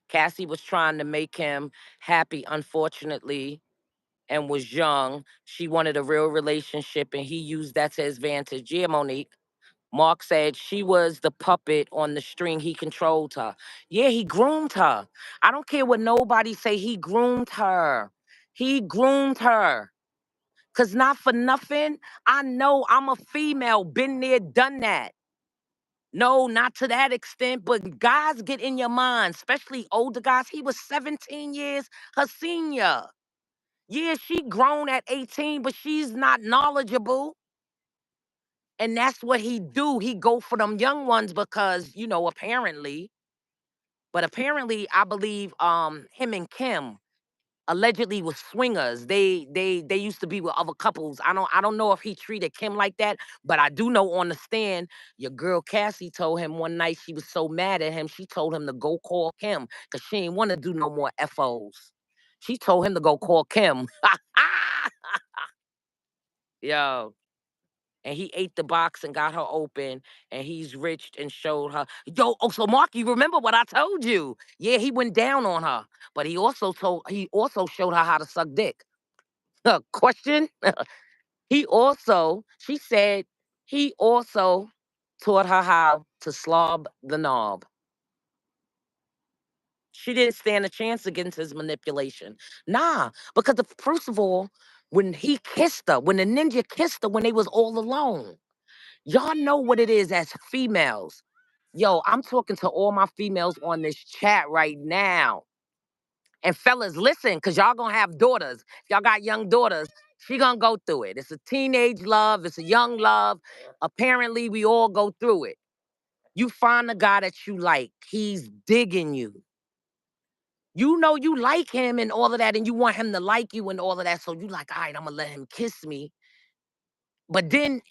Speaker 1: Cassie was trying to make him happy, unfortunately, and was young. She wanted a real relationship, and he used that to his advantage. Yeah, Monique. Mark said she was the puppet on the string. He controlled her. Yeah, he groomed her. I don't care what nobody say. He groomed her. He groomed her. Cause not for nothing, I know I'm a female, been there, done that. No, not to that extent, but guys get in your mind, especially older guys. He was 17 years her senior. Yeah, she grown at 18, but she's not knowledgeable. And that's what he do. He go for them young ones because, apparently, I believe him and Kim allegedly was swingers. They used to be with other couples. I don't know if he treated Kim like that, but I do know on the stand, your girl Cassie told him one night she was so mad at him, she told him to go call Kim because she ain't want to do no more FOs. She told him to go call Kim. Yo. And he ate the box and got her open, and he's rich and showed her. Yo, oh, so Mark, you remember what I told you? Yeah, he went down on her, but he also showed her how to suck dick. Question? She said, he also taught her how to slob the knob. She didn't stand a chance against his manipulation. Nah, because first of all, when he kissed her, when the ninja kissed her when they was all alone, y'all know what it is as females. Yo, I'm talking to all my females on this chat right now. And fellas, listen, because y'all gonna have daughters. If y'all got young daughters, she gonna go through it. It's a teenage love, it's a young love. Apparently, we all go through it. You find the guy that you like. He's digging you. You know you like him and all of that, and you want him to like you and all of that. So you like, all right, I'm gonna let him kiss me. But then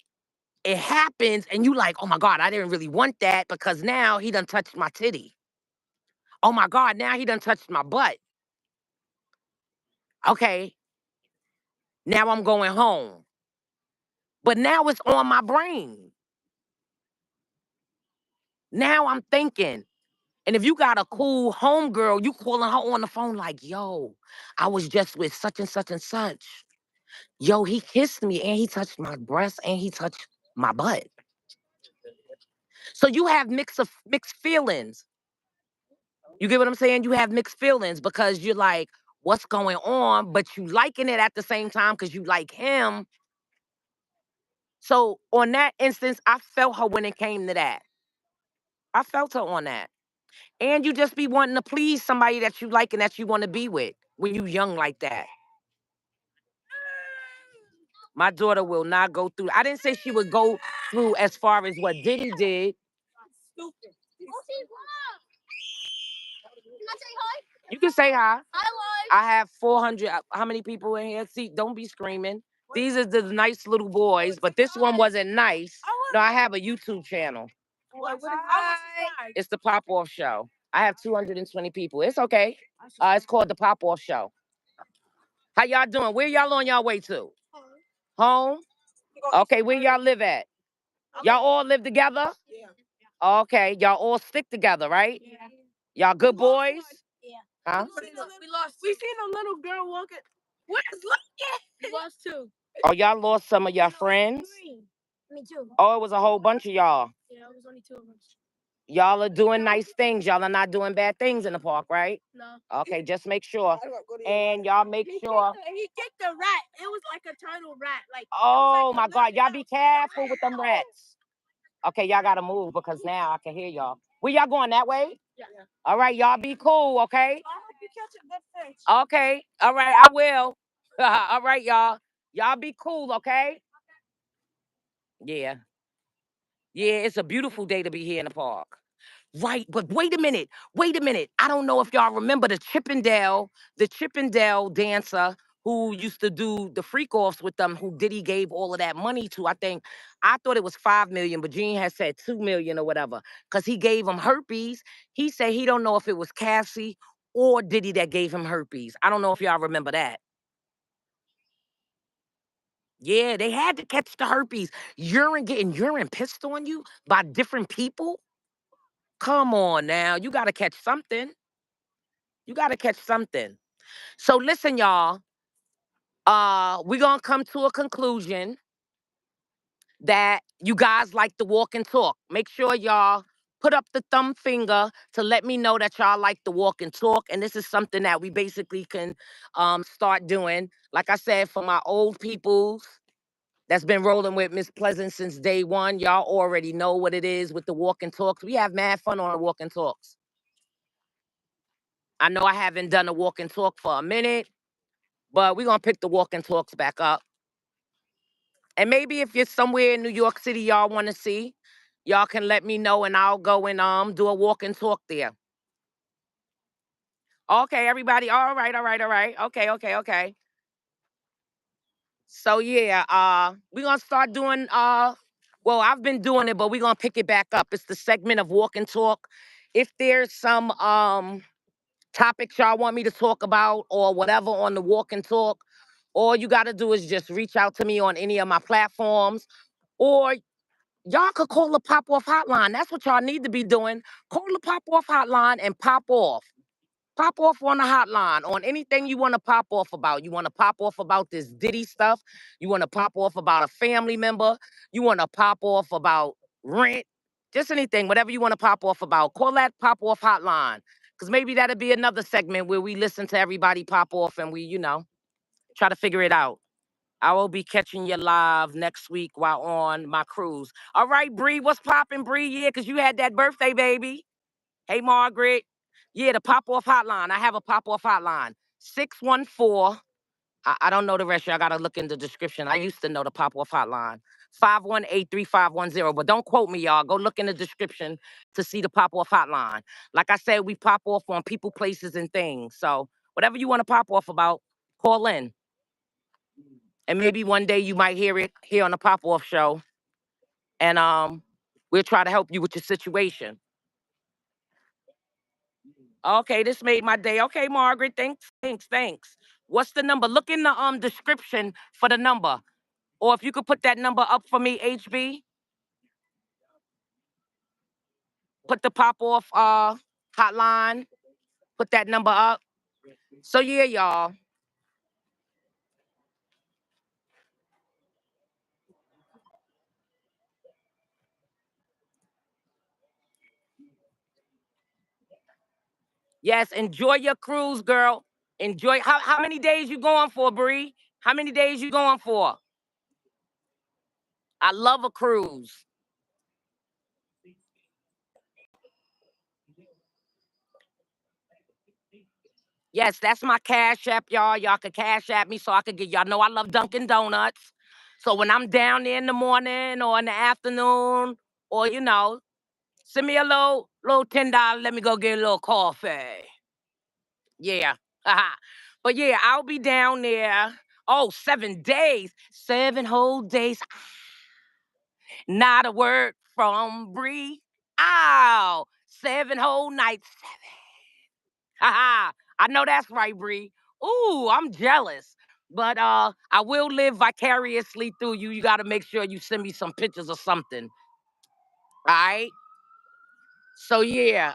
Speaker 1: it happens, and you like, oh my God, I didn't really want that because now he done touched my titty. Oh my God, now he done touched my butt. Okay, now I'm going home. But now it's on my brain. Now I'm thinking. And if you got a cool homegirl, you calling her on the phone like, yo, I was just with such and such and such. Yo, he kissed me and he touched my breast and he touched my butt. So you have mixed feelings. You get what I'm saying? You have mixed feelings because you're like, what's going on? But you liking it at the same time because you like him. So on that instance, I felt her when it came to that. I felt her on that. And you just be wanting to please somebody that you like and that you want to be with when you young like that. My daughter will not go through. I didn't say she would go through as far as what Diddy did. You can say hi. I have 400. How many people in here? See, don't be screaming. These are the nice little boys, but this one wasn't nice. No, I have a YouTube channel. It's the Pop Off Show. I have 220 people. It's okay. It's called the Pop Off Show. How y'all doing? Where y'all on y'all way to? Home? Okay, where y'all live at? Y'all all live together? Okay, y'all all stick together, right? Y'all good boys? Huh?
Speaker 2: We seen a little girl walking. Where's Lucky? We lost two.
Speaker 1: Oh, y'all lost some of your friends?
Speaker 2: Me too.
Speaker 1: Oh, it was a whole bunch of y'all.
Speaker 2: Yeah, it was only two of us.
Speaker 1: Y'all are doing nice things. Y'all are not doing bad things in the park, right?
Speaker 2: No.
Speaker 1: Okay, just make sure. And y'all make sure.
Speaker 2: He kicked the rat. It was like a turtle rat. Like.
Speaker 1: Oh my God, y'all be careful with them rats. Okay, y'all gotta move because now I can hear y'all. Where y'all going that way?
Speaker 2: Yeah.
Speaker 1: All right, y'all be cool, okay?
Speaker 2: I hope you catch a good fish.
Speaker 1: Okay, all right, I will. All right, y'all. Y'all be cool, okay? Yeah. Yeah, it's a beautiful day to be here in the park. Right, but wait a minute. Wait a minute. I don't know if y'all remember the Chippendale dancer who used to do the freak offs with them, who Diddy gave all of that money to. I thought it was 5 million, but Gene had said 2 million or whatever. Because he gave him herpes. He said he don't know if it was Cassie or Diddy that gave him herpes. I don't know if y'all remember that. Yeah, they had to catch the herpes. Getting urine pissed on you by different people. Come on now. You gotta catch something. You gotta catch something. So listen, y'all. We're gonna come to a conclusion that you guys like to walk and talk. Make sure y'all put up the thumb finger to let me know that y'all like to walk and talk. And this is something that we basically can start doing. Like I said, for my old peoples that's been rolling with Miss Pleasant since day one, y'all already know what it is with the walk and talks. We have mad fun on the walk and talks. I know I haven't done a walk and talk for a minute, but we're gonna pick the walk and talks back up. And maybe if you're somewhere in New York City y'all want to see, y'all can let me know and I'll go and do a walk and talk there. Okay, everybody. All right, all right, all right. Okay, okay, okay. So yeah, we're gonna start doing well, I've been doing it, but we're gonna pick it back up. It's the segment of walk and talk. If there's some topics y'all want me to talk about or whatever on the walk and talk, all you got to do is just reach out to me on any of my platforms, or y'all could call the Pop Off Hotline. That's what y'all need to be doing. Call the Pop Off Hotline and pop off. Pop off on the hotline on anything you want to pop off about. You want to pop off about this Diddy stuff. You want to pop off about a family member. You want to pop off about rent. Just anything, whatever you want to pop off about. Call that Pop Off Hotline. Because maybe that'll be another segment where we listen to everybody pop off and we, try to figure it out. I will be catching you live next week while on my cruise. All right, Bree, what's popping, Bree? Yeah, because you had that birthday, baby. Hey, Margaret. Yeah, the Pop Off Hotline. I have a Pop Off Hotline. 614. I don't know the rest. I got to look in the description. I used to know the Pop Off Hotline. 518-3510. But don't quote me, y'all. Go look in the description to see the pop-off hotline. Like I said, we pop off on people, places, and things. So whatever you want to pop off about, call in. And maybe one day you might hear it here on the pop-off show. And we'll try to help you with your situation. Okay, this made my day. Okay, Margaret, thanks. What's the number? Look in the description for the number. Or if you could put that number up for me, HB. Put the pop-off hotline. Put that number up. So yeah, y'all. Yes, enjoy your cruise, girl. Enjoy. How many days you going for, Bree? How many days you going for? I love a cruise. Yes, that's my cash app, y'all. Y'all can cash app me so I could get y'all know I love Dunkin' Donuts. So when I'm down there in the morning or in the afternoon, or send me a little $10. Let me go get a little coffee. Yeah. But yeah, I'll be down there. Oh, 7 days. 7 whole days. Not a word from Bree. Ow. 7 whole nights. I know that's right, Bree. Ooh, I'm jealous. But I will live vicariously through you. You gotta make sure you send me some pictures or something. All right. So yeah,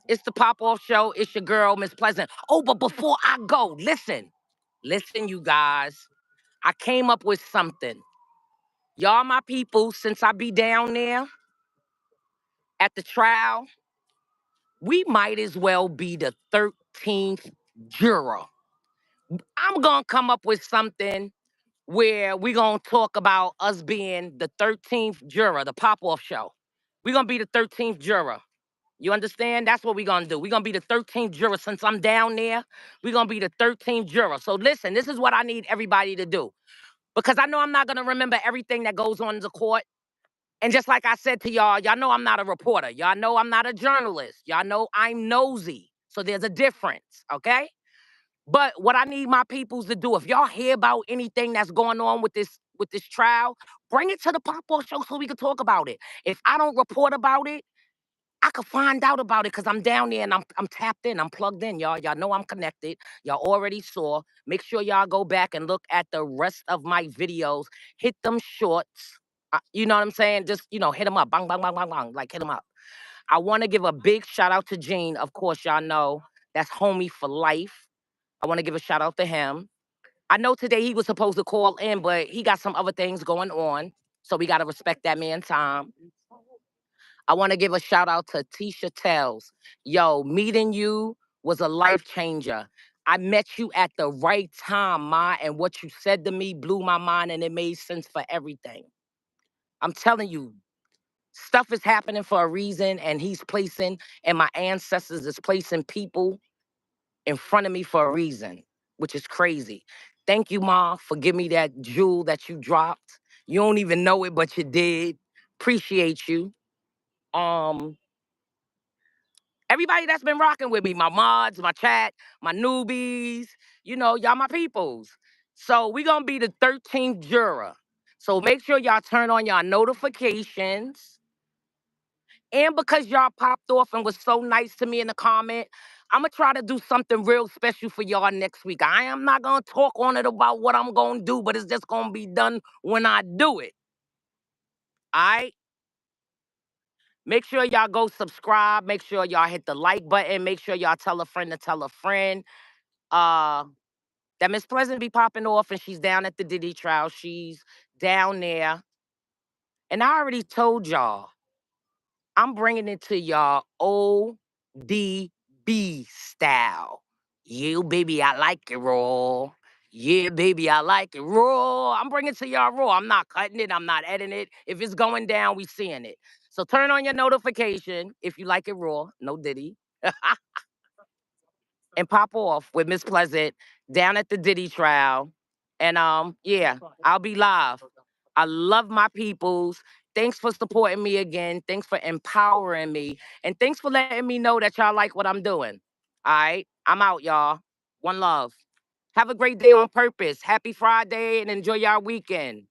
Speaker 1: it's the pop-off show. It's your girl, Miss Pleasant. Oh, but before I go, listen, you guys. I came up with something. Y'all, my people, since I be down there at the trial, we might as well be the 13th juror. I'm gonna come up with something where we gonna talk about us being the 13th juror, the pop-off show. We're gonna be the 13th juror. You understand? That's what we're gonna do. We're gonna be the 13th juror. Since I'm down there, we're gonna be the 13th juror. So listen, this is what I need everybody to do. Because I know I'm not gonna remember everything that goes on in the court. And just like I said to y'all know I'm not a reporter. Y'all know I'm not a journalist. Y'all know I'm nosy. So there's a difference, okay? But what I need my peoples to do, if y'all hear about anything that's going on with this trial, bring it to the pop-off show so we can talk about it. If I don't report about it, I could find out about it because I'm down there and I'm tapped in. I'm plugged in, y'all. Y'all know I'm connected. Y'all already saw. Make sure y'all go back and look at the rest of my videos. Hit them shorts. You know what I'm saying? Just, hit them up. Bang, bang, bang, bang, bang. Like, hit them up. I want to give a big shout out to Gene. Of course, y'all know that's homie for life. I want to give a shout out to him. I know today he was supposed to call in, but he got some other things going on. So we got to respect that man's time. I want to give a shout out to Tisha Tells. Yo, meeting you was a life changer. I met you at the right time, Ma, and what you said to me blew my mind and it made sense for everything. I'm telling you, stuff is happening for a reason, and he's placing, and my ancestors is placing people in front of me for a reason, which is crazy. Thank you, Ma, for giving me that jewel that you dropped. You don't even know it, but you did. Appreciate you. Um, Everybody that's been rocking with me, my mods, my chat, my newbies, y'all my peoples. So we gonna be the 13th juror. So make sure y'all turn on y'all notifications. And because y'all popped off and was so nice to me in the comment, I'm gonna try to do something real special for y'all next week. I am not gonna talk on it about what I'm gonna do, but it's just gonna be done when I do it. All right? Make sure y'all go subscribe. Make sure y'all hit the like button. Make sure y'all tell a friend to tell a friend. Uh, that Miss Pleasant be popping off and she's down at the Diddy trial. She's down there. And I already told y'all, I'm bringing it to y'all ODB style. You, baby, I like it raw. Yeah, baby, I like it raw. I'm bringing it to y'all raw. I'm not cutting it. I'm not editing it. If it's going down, we seeing it. So turn on your notification if you like it raw. No Diddy. And pop off with Miss Pleasant down at the Diddy trial. And yeah, I'll be live. I love my peoples. Thanks for supporting me again. Thanks for empowering me. And thanks for letting me know that y'all like what I'm doing. All right. I'm out, y'all. One love. Have a great day on purpose. Happy Friday and enjoy y'all weekend.